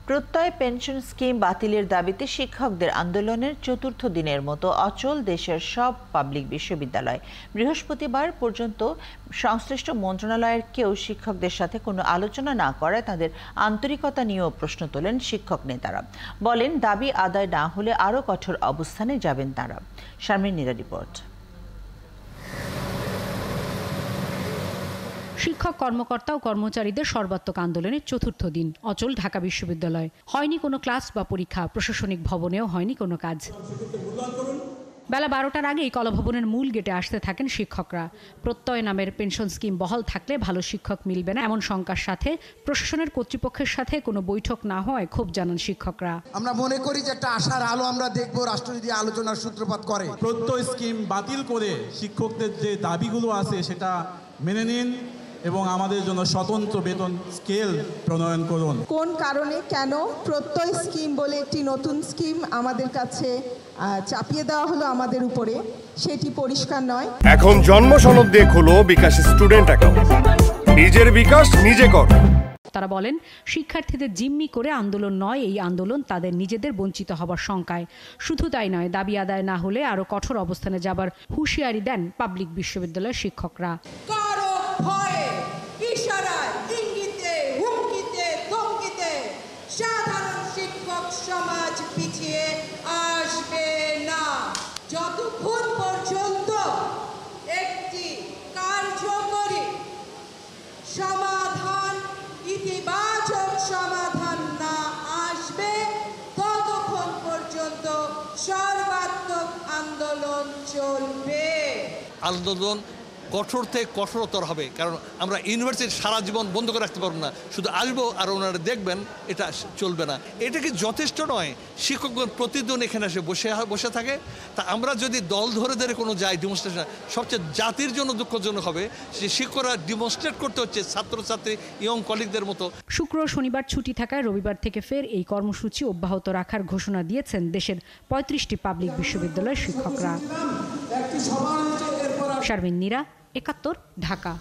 প্রত্যয় pension scheme বাতিলের দাবিতে শিক্ষকদের আন্দোলনের চতুর্থ দিনের মতো অচল দেশের সব পাবলিক বিশ্ববিদ্যালয়। বৃহস্পতিবার পর্যন্ত সংশ্লিষ্ট মন্ত্রণালয়ের কেউ শিক্ষকদের সাথে কোনো আলোচনা না করায় তাদের আন্তরিকতা নিয়েও প্রশ্ন তোলেন শিক্ষক নেতারা। বলেন, দাবি আদায় না হলে আরও কঠোর অবস্থানে যাবেন তারা। শারমিন নীরা রিপোর্ট। শিক্ষক কর্মকর্তা ও কর্মচারীদের সর্বাত্মক আন্দোলনের চতুর্থ দিন অচল ঢাকা বিশ্ববিদ্যালয়। হয়নি কোনো ক্লাস বা পরীক্ষা, প্রশাসনিক ভবনেও হয়নি কোনো কাজ। বেলা 12টার আগেই কলাভবনের মূল গেটে আসতে থাকেন শিক্ষকরা। প্রত্যয় নামের পেনশন স্কিম বহাল থাকলে ভালো শিক্ষক মিলবে না এমন শঙ্কার সাথে প্রশাসনের কর্তৃপক্ষের সাথে কোনো বৈঠক না হওয়ায় ক্ষোভ জানান শিক্ষকরা। আমরা মনে করি যে একটা আশার আলো আমরা দেখব রাষ্ট্র যদি আলোচনার সূত্রপাত করে। প্রত্যয় স্কিম বাতিল করে শিক্ষকদের যে দাবিগুলো আছে সেটা মেনে নিন এবং আমাদের জন্য স্বতন্ত্র বেতন স্কেল প্রণয়ন করুন। কোন কারণে কেন প্রত্যয় স্কিম বলে একটি নতুন স্কিম আমাদের কাছে চাপিয়ে দেওয়া হলো আমাদের উপরে, সেটি পরিষ্কার নয়। এখন জন্ম সনদ দিয়ে খোলো বিকাশ স্টুডেন্ট অ্যাকাউন্ট। নিজের বিকাশ নিজে কর। তারা বলেন, শিক্ষার্থীদের জিম্মি করে আন্দোলন নয়, এই আন্দোলন তাদের নিজেদের বঞ্চিত হবার শঙ্কায়। শুধু তাই নয়, দাবি আদায় না হলে আরও কঠোর অবস্থানে যাবার হুঁশিয়ারি দেন পাবলিক বিশ্ববিদ্যালয়ের শিক্ষকরা। সাধারণ শিক্ষক সমাজ পিছিয়ে আসবে না যতক্ষণ পর্যন্ত একটি কার্যকরী সমাধান, ইতিবাচক সমাধান না আসবে ততক্ষণ পর্যন্ত সর্বাত্মক আন্দোলন চলবে। আন্দোলন কঠোর থেকে কঠোরতর হবে, কারণ আমরা ইউনিভার্সিটি সারা জীবন বন্ধ করে রাখতে পারবো না। শুধু আসবো আর ওনারা দেখবেন, এটা চলবে না। এটা কি যথেষ্ট নয়? শিক্ষকগণ প্রতিদিন এখানে এসে বসে থাকে। তা আমরা যদি দল ধরে ধরে কোনো যাই ডেমনস্ট্রেশন, সবচেয়ে জাতির জন্য দুঃখজনক হবে যে শিক্ষকরা ডেমনস্ট্রেট করতে হচ্ছে ছাত্রছাত্রী ইয়ং কলিগদের মতো। শুক্র শনিবার ছুটি থাকায় রবিবার থেকে ফের এই কর্মসূচি অব্যাহত রাখার ঘোষণা দিয়েছেন দেশের 35টি পাবলিক বিশ্ববিদ্যালয়ের শিক্ষকরা। শারমিন নীরা, 71, ঢাকা।